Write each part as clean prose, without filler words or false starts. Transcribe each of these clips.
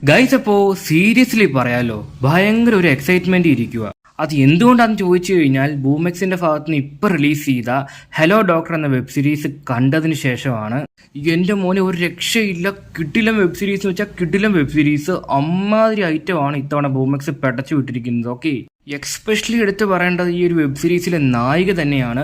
Guys, അപ്പോൾ seriously പറയാലോ, ഭയങ്കര ഒരു എക്സൈറ്റ്മെന്റ് ഇരിക്കുക. അത് എന്തുകൊണ്ടാണെന്ന് ചോദിച്ചു കഴിഞ്ഞാൽ ബൂമെക്സിന്റെ ഭാഗത്ത് നിന്ന് ഇപ്പം റിലീസ് ചെയ്ത ഹലോ ഡോക്ടർ എന്ന വെബ് സീരീസ് കണ്ടതിന് ശേഷമാണ് എൻ്റെ മോനെ ഒരു രക്ഷയില്ല. കിടിലം വെബ് സീരീസ് എന്ന് വെച്ചാൽ കിടിലം വെബ് സീരീസ്. അമ്മാതിരി ഐറ്റമാണ് ഇത്തവണ ബൂമെക്സ് പടച്ചു വിട്ടിരിക്കുന്നത്. ഓക്കെ, എക്സ്പെഷ്യലി എടുത്ത് പറയേണ്ടത് ഈ ഒരു വെബ് സീരീസിലെ നായിക തന്നെയാണ്.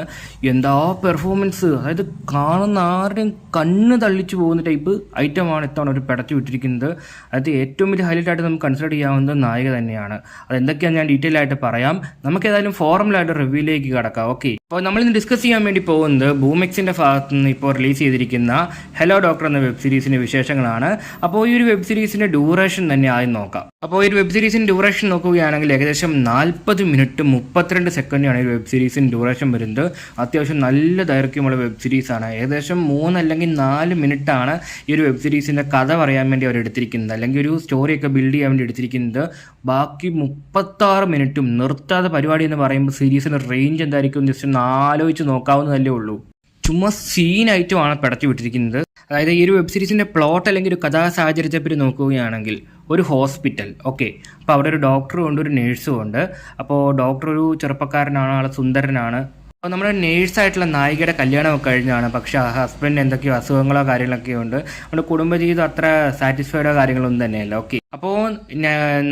എന്താ പെർഫോമൻസ്, അതായത് കാണുന്ന ആരുടെയും കണ്ണ് തള്ളിച്ചു പോകുന്ന ടൈപ്പ് ഐറ്റമാണ് ഇത്തവണ ഒരു പടച്ചു വിട്ടിരിക്കുന്നത്. അത് ഏറ്റവും വലിയ ഹൈലൈറ്റ് ആയിട്ട് നമുക്ക് കൺസിഡർ ചെയ്യാവുന്നത് നായിക തന്നെയാണ്. അതെന്തൊക്കെയാണ് ഞാൻ ഡീറ്റെയിൽ ആയിട്ട് പറയാം. നമുക്ക് ഏതായാലും ഫോർമലായിട്ട് റിവ്യൂയിലേക്ക് കടക്കാം. ഓക്കെ, അപ്പോൾ നമ്മളിന്ന് ഡിസ്കസ് ചെയ്യാൻ വേണ്ടി പോകുന്നത് ബൂമെക്സിൻ്റെ ഭാഗത്ത് നിന്ന് ഇപ്പോൾ റിലീസ് ചെയ്തിരിക്കുന്ന ഹലോ ഡോക്ടർ എന്ന വെബ് സീരീസിൻ്റെ വിശേഷങ്ങളാണ്. അപ്പോൾ ഈ ഒരു വെബ് സീരീസിൻ്റെ ഡ്യൂറേഷൻ തന്നെ ആദ്യം നോക്കാം. അപ്പോൾ ഈ ഒരു വെബ് സീരീസിൻ്റെ ഡ്യൂറേഷൻ നോക്കുകയാണെങ്കിൽ ഏകദേശം 40 മിനിറ്റ് 32 സെക്കൻഡാണ് ഈ വെബ് സീരീസിൻ്റെ ഡ്യൂറേഷൻ വരുന്നത്. അത്യാവശ്യം നല്ല ദൈർഘ്യമുള്ള വെബ് സീരീസാണ്. ഏകദേശം 3 അല്ലെങ്കിൽ 4 മിനിറ്റാണ് ഈ ഒരു വെബ് സീരീസിൻ്റെ കഥ പറയാൻ വേണ്ടി അവർ എടുത്തിരിക്കുന്നത്, അല്ലെങ്കിൽ ഒരു സ്റ്റോറിയൊക്കെ ബിൽഡ് ചെയ്യാൻ വേണ്ടി എടുത്തിരിക്കുന്നത്. ബാക്കി 36 മിനിറ്റും നിർത്താതെ പരിപാടി എന്ന് പറയുമ്പോൾ സീരീസിൻ്റെ റേഞ്ച് എന്തായിരിക്കും ജസ്റ്റ് ഒന്ന് ആലോചിച്ച് നോക്കാവുന്നതല്ലേ ഉള്ളൂ. ചുമ്മാ സീനായിട്ടുമാണ് പടച്ചു വിട്ടിരിക്കുന്നത്. അതായത് ഈ ഒരു വെബ് സീരീസിൻ്റെ പ്ലോട്ട് അല്ലെങ്കിൽ ഒരു കഥാ സാഹചര്യത്തെപ്പറ്റി നോക്കുകയാണെങ്കിൽ ഒരു ഹോസ്പിറ്റൽ. ഓക്കെ, അപ്പോൾ അവിടെ ഒരു ഡോക്ടറും ഉണ്ട്, ഒരു നേഴ്സും ഉണ്ട്. അപ്പോൾ ഡോക്ടർ ഒരു ചെറുപ്പക്കാരനാണ്, ആൾ സുന്ദരനാണ്. അപ്പോൾ നമ്മുടെ നേഴ്സായിട്ടുള്ള നായികയുടെ കല്യാണമൊക്കെ കഴിഞ്ഞാണ്. പക്ഷേ ആ ഹസ്ബൻഡ് എന്തൊക്കെയോ അസുഖങ്ങളോ കാര്യങ്ങളൊക്കെ ഉണ്ട്. നമ്മുടെ കുടുംബജീവിതം അത്ര സാറ്റിസ്ഫൈഡോ കാര്യങ്ങളൊന്നും തന്നെയല്ല. ഓക്കെ, അപ്പോൾ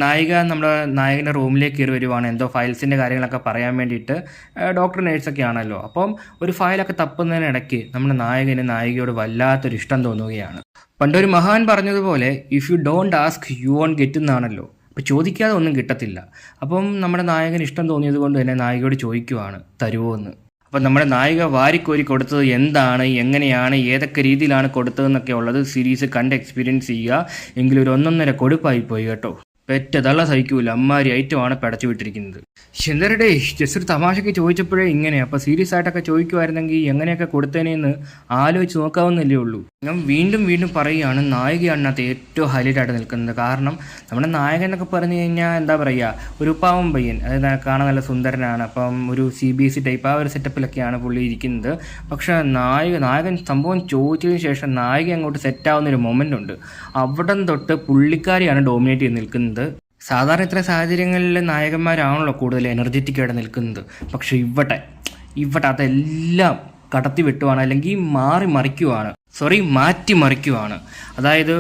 നായിക നമ്മുടെ നായകൻ്റെ റൂമിലേക്ക് കയറി വരുവാണ്, എന്തോ ഫയൽസിൻ്റെ കാര്യങ്ങളൊക്കെ പറയാൻ വേണ്ടിയിട്ട്. ഡോക്ടർ നേഴ്സൊക്കെ ആണല്ലോ. അപ്പം ഒരു ഫയലൊക്കെ തപ്പുന്നതിനിടയ്ക്ക് നമ്മുടെ നായികയോട് വല്ലാത്തൊരു ഇഷ്ടം തോന്നുകയാണ്. പണ്ടൊരു മഹാൻ പറഞ്ഞതുപോലെ if you don't ask you won't get എന്നാണല്ലോ. അപ്പോൾ ചോദിക്കാതെ ഒന്നും കിട്ടത്തില്ല. അപ്പം നമ്മുടെ നായകന് ഇഷ്ടം തോന്നിയത് കൊണ്ട് തന്നെ നായികയോട് ചോദിക്കുവാണ്, തരുമോ എന്ന്. അപ്പം നമ്മുടെ നായിക വാരിക്കോരി കൊടുത്തത് എന്താണ്, എങ്ങനെയാണ്, ഏതൊക്കെ രീതിയിലാണ് കൊടുത്തതെന്നൊക്കെ ഉള്ളത് സീരീസ് കണ്ട് എക്സ്പീരിയൻസ് ചെയ്യുക. എങ്കിലും ഒരു 1.5 കൊടുപ്പായി പോയി കേട്ടോ. പെറ്റതള്ള സഹിക്കൂല, അമ്മാരി ഐറ്റമാണ് പടച്ചു വിട്ടിരിക്കുന്നത്. എന്തരടേ ജസ്റ്റ് ഒരു തമാശയ്ക്ക് ചോദിച്ചപ്പോഴേ ഇങ്ങനെ. അപ്പോൾ സീരിയസ് ആയിട്ടൊക്കെ ചോദിക്കുമായിരുന്നെങ്കിൽ എങ്ങനെയൊക്കെ കൊടുത്തേനെന്ന് ആലോചിച്ച് നോക്കാവുന്നല്ലേ ഉള്ളൂ. ഞാൻ വീണ്ടും പറയുകയാണ്, നായികയാണ് അതിനകത്ത് ഏറ്റവും ഹൈലൈറ്റ് ആയിട്ട് നിൽക്കുന്നത്. കാരണം നമ്മുടെ നായകൻ എന്നൊക്കെ പറഞ്ഞു കഴിഞ്ഞാൽ എന്താ പറയുക, ഒരു പാവം പയ്യൻ, അതായത് കാണാൻ നല്ല സുന്ദരനാണ്. അപ്പം ഒരു CBSE ടൈപ്പ് ആ ഒരു സെറ്റപ്പിലൊക്കെയാണ് പുള്ളി ഇരിക്കുന്നത്. പക്ഷേ നായകൻ സംഭവം ചോദിച്ചതിന് ശേഷം നായിക അങ്ങോട്ട് സെറ്റാവുന്നൊരു മൊമെൻ്റ് ഉണ്ട്. അവിടം തൊട്ട് പുള്ളിക്കാരിയാണ് ഡോമിനേറ്റ് ചെയ്ത് നിൽക്കുന്നത്. സാധാരണ ഇത്തരം സാഹചര്യങ്ങളിൽ നായകന്മാരാണല്ലോ കൂടുതൽ എനർജറ്റിക് ആയിട്ട് നിൽക്കുന്നത്. പക്ഷെ ഇവിടെ അതെല്ലാം കടത്തി വെട്ടുവാണ്, അല്ലെങ്കിൽ മാറ്റി മറിക്കുവാണ്. അതായത്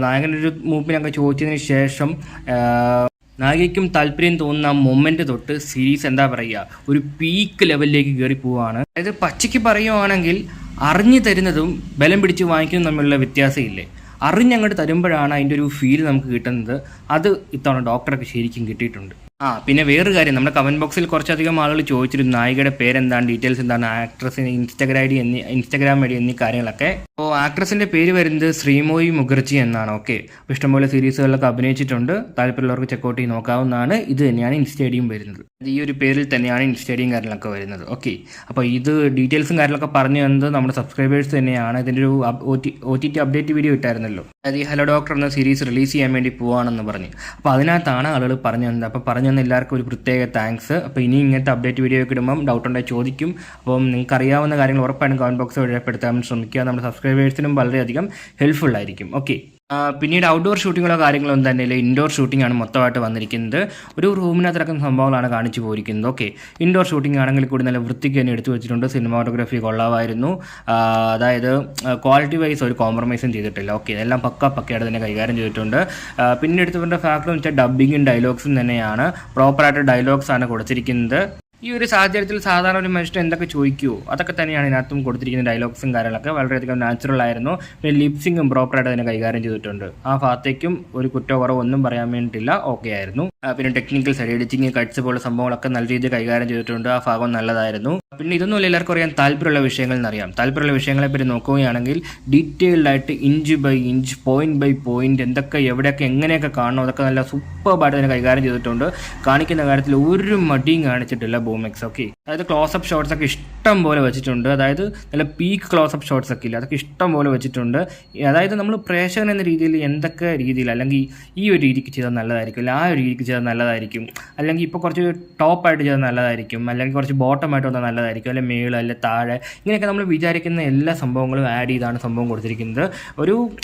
നായകനൊരു മൂപ്പിനൊക്കെ ചോദിച്ചതിന് ശേഷം നായികയ്ക്കും താല്പര്യം തോന്നുന്ന മൊമെൻ്റ് തൊട്ട് സീരീസ് എന്താ പറയുക, ഒരു പീക്ക് ലെവലിലേക്ക് കയറി പോവുകയാണ്. അതായത് പച്ചയ്ക്ക് പറയുവാണെങ്കിൽ അറിഞ്ഞു തരുന്നതും ബലം പിടിച്ച് വാങ്ങിക്കുന്നതും തമ്മിലുള്ള വ്യത്യാസമില്ലേ, അറിഞ്ഞങ്ങോട്ട് തരുമ്പോഴാണ് അതിൻ്റെ ഒരു ഫീൽ നമുക്ക് കിട്ടുന്നത്. അത് ഇത്തവണ ഡോക്ടറൊക്കെ ശരിക്കും കിട്ടിയിട്ടുണ്ട്. പിന്നെ വേറൊരു കാര്യം, നമ്മുടെ കമൻറ്റ് ബോക്സിൽ കുറച്ചധികം ആളുകൾ ചോദിച്ചിരുന്നു നായികയുടെ പേരെന്താണ്, ഡീറ്റെയിൽസ് എന്താണ്, ആക്ട്രസിന് ഇൻസ്റ്റാഗ്രാം ഐഡി എന്നീ കാര്യങ്ങളൊക്കെ. അപ്പോൾ ആക്ട്രസിൻ്റെ പേര് വരുന്നത് ശ്രീമോയി മുഖർജി എന്നാണ്. ഓക്കെ, അപ്പോൾ ഇഷ്ടംപോലെ സീരീസുകളിലൊക്കെ അഭിനയിച്ചിട്ടുണ്ട്. താല്പര്യമുള്ളവർക്ക് ചെക്കൗട്ട് ചെയ്ത് നോക്കാവുന്നതാണ്. ഇത് തന്നെയാണ് ഇൻസ്റ്റേഡിയം വരുന്നത്. ഈ ഒരു പേരിൽ തന്നെയാണ് ഇൻസ്റ്റേഡിയം കാര്യങ്ങളൊക്കെ വരുന്നത്. ഓക്കെ, അപ്പോൾ ഇത് ഡീറ്റെയിൽസും കാര്യങ്ങളൊക്കെ പറഞ്ഞു തന്നത് നമ്മുടെ സബ്സ്ക്രൈബേഴ്സ് തന്നെയാണ്. ഇതിൻ്റെ ഒരു OTT അപ്ഡേറ്റ് വീഡിയോ ഇട്ടായിരുന്നല്ലോ, അതായത് ഈ ഹലോ ഡോക്ടർ എന്ന സീരീസ് റിലീസ് ചെയ്യാൻ വേണ്ടി പോവാണെന്ന് പറഞ്ഞു. അപ്പോൾ അതിനകത്താണ് ആളുകൾ പറഞ്ഞു തന്നത്. അപ്പോൾ പറഞ്ഞു തന്ന എല്ലാവർക്കും ഒരു പ്രത്യേക താങ്ക്സ്. അപ്പോൾ ഇനി ഇങ്ങനത്തെ അപ്ഡേറ്റ് വീഡിയോ ഒക്കെ ഇടുമ്പം ഡൗട്ട് ഉണ്ടെങ്കിൽ ചോദിക്കും. അപ്പം നിങ്ങൾക്ക് അറിയാവുന്ന കാര്യങ്ങൾ ഉറപ്പായിട്ടും കമൻറ്റ് ബോക്സ് വഴിപ്പെടുത്താൻ ശ്രമിക്കുക. നമ്മുടെ സബ്സ്ക്രൈബേഴ്സിനും വളരെയധികം ഹെൽപ്ഫുൾ ആയിരിക്കും. ഓക്കെ, പിന്നീട് ഔട്ട്ഡോർ ഷൂട്ടിങ്ങുകളോ കാര്യങ്ങളോ ഒന്നും തന്നെ ഇല്ല. ഇൻഡോർ ഷൂട്ടിംഗ് ആണ് മൊത്തമായിട്ട് വന്നിരിക്കുന്നത്. ഒരു റൂമിനകത്ത് നടക്കുന്ന സംഭവങ്ങളാണ് കാണിച്ചു പോയിരിക്കുന്നത്. ഓക്കെ, ഇൻഡോർ ഷൂട്ടിംഗ് ആണെങ്കിൽ കൂടി നല്ല വൃത്തിക്ക് തന്നെ എടുത്തു വെച്ചിട്ടുണ്ട്. സിനിമാറ്റോഗ്രാഫി കൊള്ളാമായിരുന്നു. അതായത് ക്വാളിറ്റി വൈസ് ഒരു കോംപ്രമൈസും ചെയ്തിട്ടില്ല. ഓക്കെ, ഇതെല്ലാം പക്കയായിട്ട് തന്നെ കൈകാര്യം ചെയ്തിട്ടുണ്ട്. പിന്നെ എടുത്തു വരേണ്ട ഫാക്ടർ എന്ന് വെച്ചാൽ ഡബ്ബിങ്ങും ഡയലോഗ്സും തന്നെയാണ്. പ്രോപ്പറായിട്ട് ഡയലോഗ്സ് ആണ് കൊടുത്തിരിക്കുന്നത്. ഈ ഒരു സാഹചര്യത്തിൽ സാധാരണ ഒരു മനുഷ്യൻ എന്തൊക്കെ ചോദിക്കുമോ അതൊക്കെ തന്നെയാണ് ഇതിനകത്തും കൊടുത്തിരിക്കുന്ന. ഡയലോഗ്സും കാര്യങ്ങളൊക്കെ വളരെയധികം നാച്ചുറൽ ആയിരുന്നു. പിന്നെ ലിപ്സിങ്ങും പ്രോപ്പറായിട്ട് തന്നെ കൈകാര്യം ചെയ്തിട്ടുണ്ട്. ആ ഭാഗത്തേക്കും ഒരു കുറവോ ഒന്നും പറയാൻ വേണ്ടിയിട്ടില്ല, ഓക്കെ ആയിരുന്നു. പിന്നെ ടെക്നിക്കൽ സൈഡ് എഡിറ്റിംഗ്, കട്ട്സ് പോലുള്ള സംഭവങ്ങളൊക്കെ നല്ല രീതിയിൽ കൈകാര്യം ചെയ്തിട്ടുണ്ട്. ആ ഭാഗം നല്ലതായിരുന്നു. പിന്നെ ഇതൊന്നുമില്ല, എല്ലാവർക്കും അറിയാൻ താല്പര്യമുള്ള വിഷയങ്ങൾ എന്നറിയാം. താല്പര്യമുള്ള വിഷയങ്ങളെ പറ്റി നോക്കുകയാണെങ്കിൽ ഡീറ്റെയിൽഡ് ആയിട്ട് inch by inch, point by point എന്തൊക്കെ എവിടെയൊക്കെ എങ്ങനെയൊക്കെ കാണണം അതൊക്കെ നല്ല സൂപ്പർബായിട്ട് തന്നെ കൈകാര്യം ചെയ്തിട്ടുണ്ട്. കാണിക്കുന്ന കാര്യത്തിൽ ഒരു മടിയും കാണിച്ചിട്ടില്ല ബൂമെക്സ്. ഓക്കെ, അതായത് ക്ലോസപ്പ് ഷോട്ട്സ് ഒക്കെ ഇഷ്ടം പോലെ വെച്ചിട്ടുണ്ട്. അതായത് നല്ല പീക്ക് ക്ലോസപ്പ് ഷോട്ട്സ് ഒക്കെ ഇല്ല, അതൊക്കെ ഇഷ്ടം പോലെ വെച്ചിട്ടുണ്ട്. അതായത് നമ്മൾ പ്രേക്ഷകൻ എന്ന രീതിയിൽ എന്തൊക്കെ രീതിയിൽ, അല്ലെങ്കിൽ ഈ ഒരു രീതിക്ക് ചെയ്താൽ നല്ലതായിരിക്കും, അല്ലെങ്കിൽ ആ ഒരു രീതിക്ക് ചെയ്താൽ നല്ലതായിരിക്കും, അല്ലെങ്കിൽ ഇപ്പോൾ കുറച്ച് ടോപ്പായിട്ട് ചെയ്താൽ നല്ലതായിരിക്കും, അല്ലെങ്കിൽ കുറച്ച് ബോട്ടമായിട്ട് വന്നാൽ നല്ലതായിരിക്കും, അല്ലെങ്കിൽ മേള് അല്ലെങ്കിൽ താഴെ, ഇങ്ങനെയൊക്കെ നമ്മൾ വിചാരിക്കുന്ന എല്ലാ സംഭവങ്ങളും ആഡ് ചെയ്താണ് സംഭവം കൊടുത്തിരിക്കുന്നത്.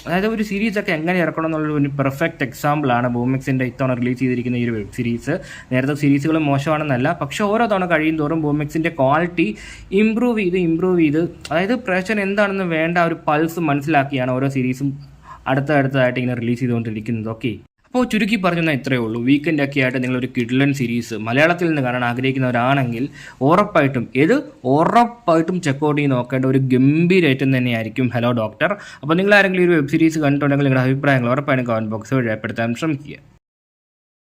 അതായത് ഒരു സീരീസൊക്കെ എങ്ങനെ ഇറക്കണം എന്നുള്ള ഒരു പെർഫെക്റ്റ് എക്സാമ്പിളാണ് ബൂമെക്സിൻ്റെ ഇത്തവണ റിലീസ് ചെയ്തിരിക്കുന്ന ഈ ഒരു വെബ് സീരീസ്. നേരത്തെ സീരീസുകൾ മോശമാണെന്നല്ല, പക്ഷേ ഓരോ തവണ കഴിയും തോറും ബൂമെക്സിൻ്റെ ക്വാളിറ്റി ഇമ്പ്രൂവ് ചെയ്ത്, അതായത് പ്രേക്ഷകൻ എന്താണെന്ന് വേണ്ട ഒരു പൾസ് മനസ്സിലാക്കിയാണ് ഓരോ സീരീസും അടുത്തതായിട്ട് ഇങ്ങനെ റിലീസ് ചെയ്തുകൊണ്ടിരിക്കുന്നത്. ഓക്കെ, അപ്പോൾ ചുരുക്കി പറഞ്ഞാൽ ഇത്രയേ ഉള്ളൂ. വീക്കെൻഡൊക്കെ ആയിട്ട് നിങ്ങളൊരു കിഡ്ലൻ സീരീസ് മലയാളത്തിൽ നിന്ന് കാണാൻ ആഗ്രഹിക്കുന്നവരാണെങ്കിൽ ഉറപ്പായിട്ടും ചെക്കൗട്ട് ചെയ്ത് നോക്കേണ്ട ഒരു ഗംഭീര ഐറ്റം തന്നെയായിരിക്കും ഹലോ ഡോക്ടർ. അപ്പോൾ നിങ്ങൾ ആരെങ്കിലും ഒരു വെബ് സീരീസ് കണ്ടിട്ടുണ്ടെങ്കിൽ നിങ്ങളുടെ അഭിപ്രായങ്ങൾ ഉറപ്പായിട്ടും കമൻറ്റ് ബോക്സിൽ രേഖപ്പെടുത്താൻ ശ്രമിക്കുക.